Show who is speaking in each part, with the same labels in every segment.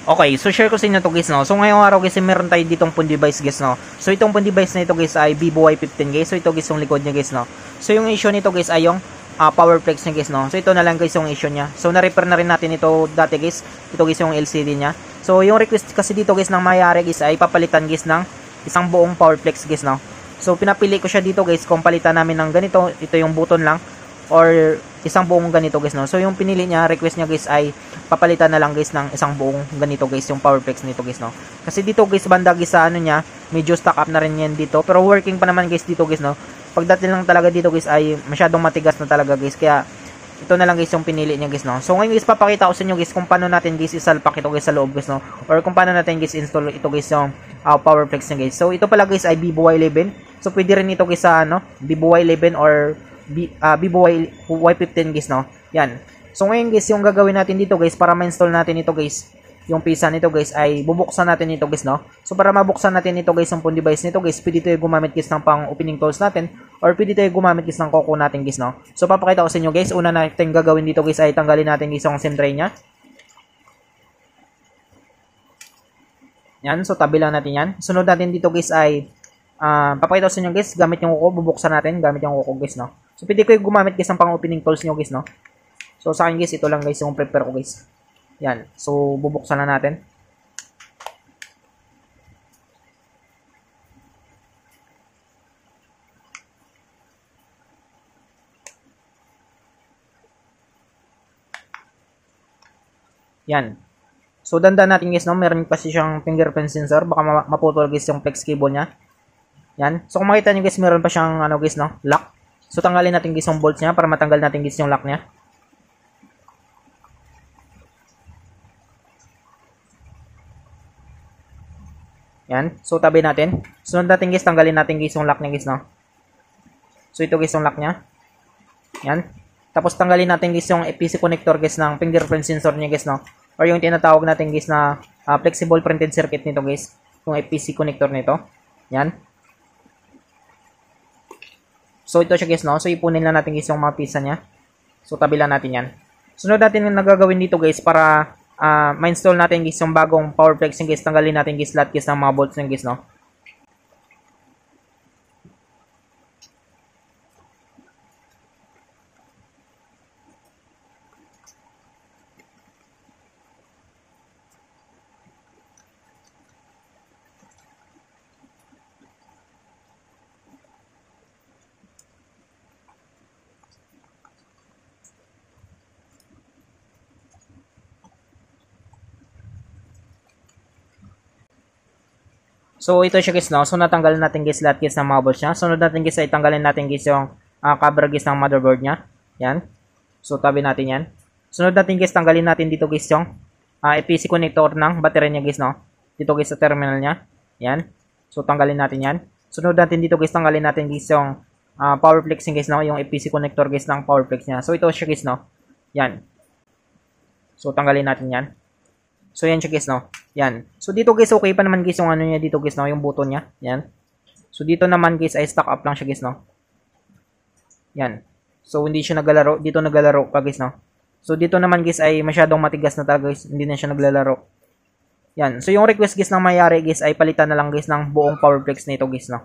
Speaker 1: Okay, so share ko sa inyo to guys, no. So ngayong araw guys, meron tayo ditong phone device guys, no. So itong phone device na ito guys ay Vivo Y15 guys. So ito guys yung likod niya guys, no. So yung issue nito guys ay yung power flex niya guys, no. So ito na lang guys yung issue niya. So na-repair na rin natin ito dati guys. Ito guys yung LCD niya. So yung request kasi dito guys ng mayari guys ay papalitan guys ng isang buong power flex guys, no. So pinapili ko siya dito guys kung palitan namin ng ganito, ito yung button lang, or isang buong ganito guys, no. So yung pinili niya, request niya guys ay papalitan na lang guys ng isang buong ganito guys, yung power flex nito guys, no. Kasi dito guys, banda guys sa ano niya, medyo stock up na rin yan dito, pero working pa naman guys dito guys, no. Pagdating lang talaga dito guys ay masyadong matigas na talaga guys, kaya ito na lang guys yung pinili niya guys, no. So ngayon guys, papakita ko sa inyo guys kung paano natin guys isalpak ito guys sa loob guys, no, or kung paano natin guys install ito guys yung power flex niya guys. So ito pala guys ay Vivo Y11. So pwede rin ito guys sa ano, Vivo Y11 or Vivo Y15 guys, no. Yan. So ngayon guys, yung gagawin natin dito guys para ma-install natin ito guys, yung pisa nito guys ay bubuksan natin ito guys, no. So para mabuksan natin ito guys, yung phone device nito guys, pwede tayo gumamit guys ng pang opening tools natin, or pwede tayo gumamit guys ng kuko natin guys, no. So papakita ko sa inyo guys, una natin gagawin dito guys ay tanggalin natin guys yung SIM tray nya. Yan, so tabi lang natin yan. Sunod natin dito guys ay papakita ko sa inyo guys, gamit yung kuko, bubuksan natin gamit yung kuko guys, no. So pwede ko gumamit guys ng pang opening tools nyo guys, no. So sa akin guys, ito lang guys yung prepare ko guys. Yan, so bubuksan na natin. Yan. So dandan natin guys, no, meron kasi siyang fingerprint sensor, baka maputol guys yung flex cable niya. Yan. So kung makita niyo guys, meron pa siyang ano guys, no, lock. So tanggalin natin guys yung bolts niya para matanggal natin guys yung lock niya. Yan. So tabi natin. Sunod natin guys, tanggalin natin guys yung lock niya guys, no. So ito guys yung lock niya. Yan. Tapos tanggalin natin guys yung EPC connector guys ng fingerprint sensor niya guys, no. Or yung tinatawag natin guys na flexible printed circuit nito guys, yung EPC connector nito. Yan. So ito siya guys, no. So ipunin lang natin guys yung mga pisa niya. So tabi lang natin yan. Sunod natin yung nagagawin dito guys para ma-install natin guys yung bagong power flex guys. Tanggalin natin guys lahat guys ng mga bolts ng guys, no. So ito siya guys, no. So natanggalin natin guys lahat guys ng mga bolts niya. Sunod natin guys ay tanggalin natin guys yung cover guys ng motherboard niya. Yan. So tabi natin yan. Sunod natin guys, tanggalin natin dito guys yung EPC connector ng battery niya guys, no. Dito guys sa terminal niya. Yan. So tanggalin natin yan. Sunod natin dito guys, tanggalin natin guys yung power flexing guys, no. Yung EPC connector guys ng power flex niya. So ito siya guys, no. Yan. So tanggalin natin yan. So yan siya guys, no. Yan. So dito guys, okay pa naman guys yung ano niya dito guys, no, yung button niya. Yan. So dito naman guys ay stock up lang siya guys, no. Yan. So hindi siya naglalaro, dito naglalaro pa guys, no. So dito naman guys ay masyadong matigas na talaga guys, hindi na siya naglalaro. Yan. So yung request guys ng mayari guys ay palitan na lang guys ng buong power flex nito guys, no.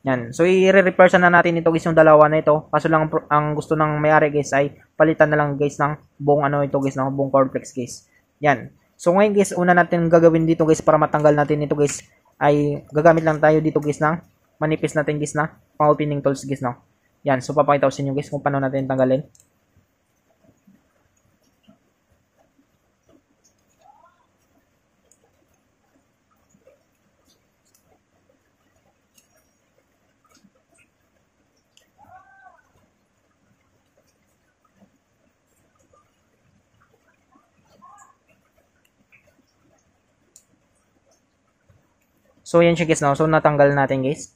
Speaker 1: Yan. So i-repair na natin ito guys yung dalawa na ito. Kaso lang ang gusto ng mayari guys ay palitan na lang guys ng buong ano ito guys, no, buong power flex guys. Yan. So ngayon guys, una natin gagawin dito guys para matanggal natin ito guys ay gagamit lang tayo dito guys ng manipis natin guys na pang opening tools guys, no. Yan. So papakita ko sa inyo guys kung paano natin tanggalin. So yan siya guys, no. So natanggal natin guys.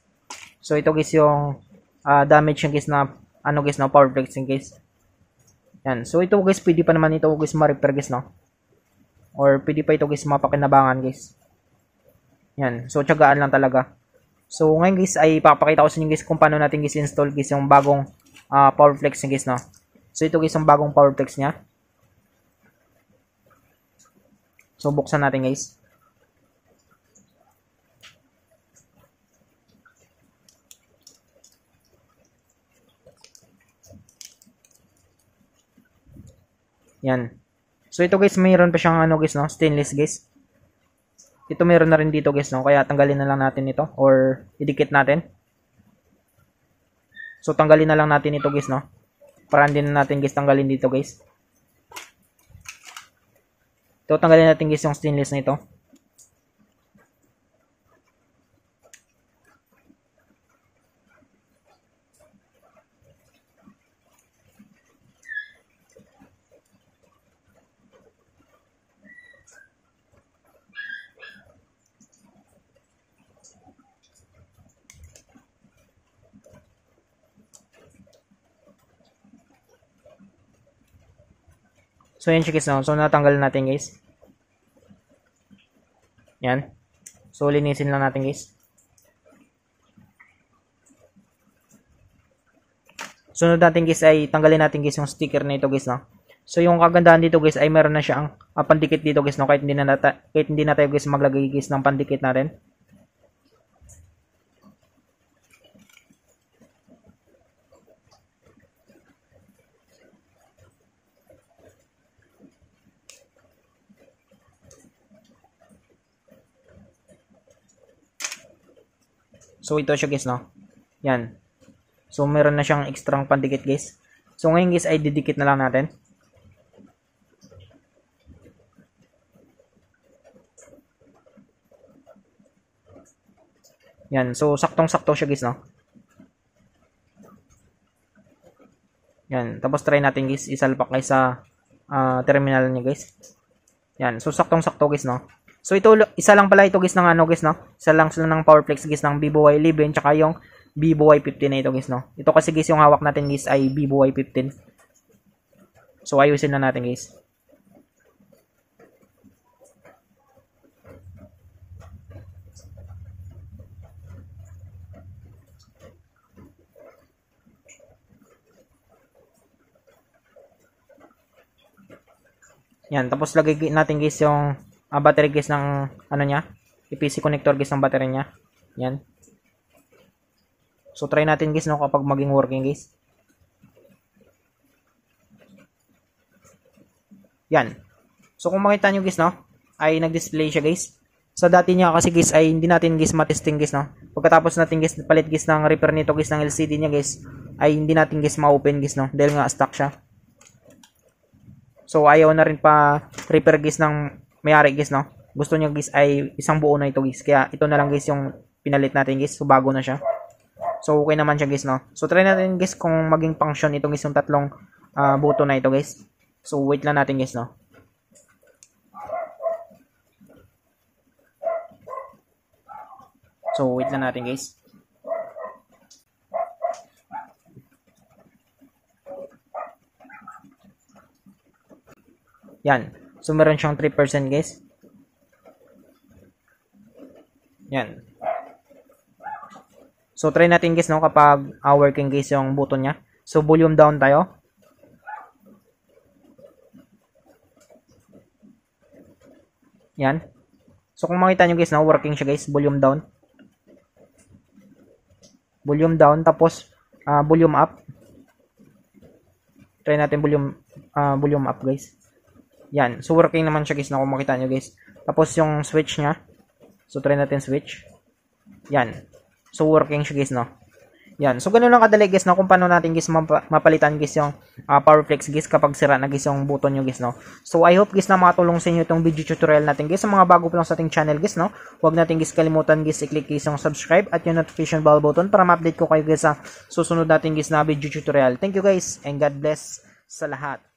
Speaker 1: So ito guys yung damage yung guys na ano guys, no, power flexing guys. Yan. So ito guys, pwede pa naman ito guys ma-repair guys, no. Or pwede pa ito guys mapakinabangan guys. Yan. So tiyagaan lang talaga. So ngayon guys ay papakita ko sa inyo guys kung paano natin guys install guys yung bagong power flexing guys, no. So ito guys yung bagong power flex niya. So, buksan natin guys. Yan. So, ito guys, mayroon pa siyang ano guys, no? Stainless guys. Ito mayroon na rin dito guys, no? Kaya tanggalin na lang natin ito or idikit natin. So, tanggalin na lang natin ito guys, no? Para hindi na natin guys tanggalin dito guys. Ito, tanggalin natin guys yung stainless na ito. So, yan siya guys, no? So, natanggal natin guys. Yan. So, linisin lang natin guys. Sunod natin guys ay tanggalin natin guys yung sticker na ito guys, no? So, yung kagandahan dito guys ay meron na siyang pandikit dito guys, no? Kahit hindi na tayo guys maglagay guys ng pandikit natin. So, ito siya guys, no? Yan. So, meron na siyang extra pandikit guys. So, ngayon guys ay didikit na lang natin. Yan. So, saktong-sakto siya guys, no? Yan. Tapos, try natin guys isalpak guys sa terminal niya guys. Yan. So, saktong-sakto guys, no? So, ito, isa lang pala ito guys ng ano guys, no? Isa lang sila ng Powerflex guys ng Vivo Y11 tsaka yung Vivo Y15 na ito guys, no? Ito kasi guys yung hawak natin guys ay Vivo Y15. So, ayusin na natin guys. Yan. Tapos, lagay natin guys yung battery guys ng ano niya, PC connector guys ng battery niya. Yan. So try natin guys, no, kapag maging working guys. Yan. So kung makita nyo guys, no, ay nag-display siya guys. Sa dati niya kasi guys ay hindi natin guys matesting guys, no. Pagkatapos natin guys palit guys ng repair nito guys ng LCD niya guys, ay hindi natin guys ma-open guys, no, dahil nga stuck siya. So ayaw na rin pa repair guys ng may-ari guys, no. Gusto niya guys ay isang buo na ito guys. Kaya ito na lang guys yung pinalit natin guys. So bago na siya. So okay naman siya guys, no. So try natin guys kung maging function ito guys yung tatlong buto na ito guys. So wait lang natin guys, no. So wait lang natin guys. Yan. So, meron siyang 3% guys. Yan. So, try natin guys, no, kapag working guys yung button niya. So, volume down tayo. Yan. So, kung makita nyo guys, no, working siya guys. Volume down. Volume down. Tapos, volume up. Try natin volume up guys. Yan. So, working naman siya guys, na kung makita nyo guys. Tapos, yung switch niya. So, try natin switch. Yan. So, working siya guys, no. Yan. So, ganun lang kadali guys, no, kung paano natin guys mapalitan guys yung Powerflex guys kapag sira na guys yung button nyo guys, no. So, I hope guys na makatulong sa inyo itong video tutorial natin guys. Sa mga bago pa lang sa ating channel guys, no, huwag natin guys kalimutan guys i-click guys yung subscribe at yung notification bell button para ma-update ko kayo guys sa susunod natin guys na video tutorial. Thank you guys and God bless sa lahat.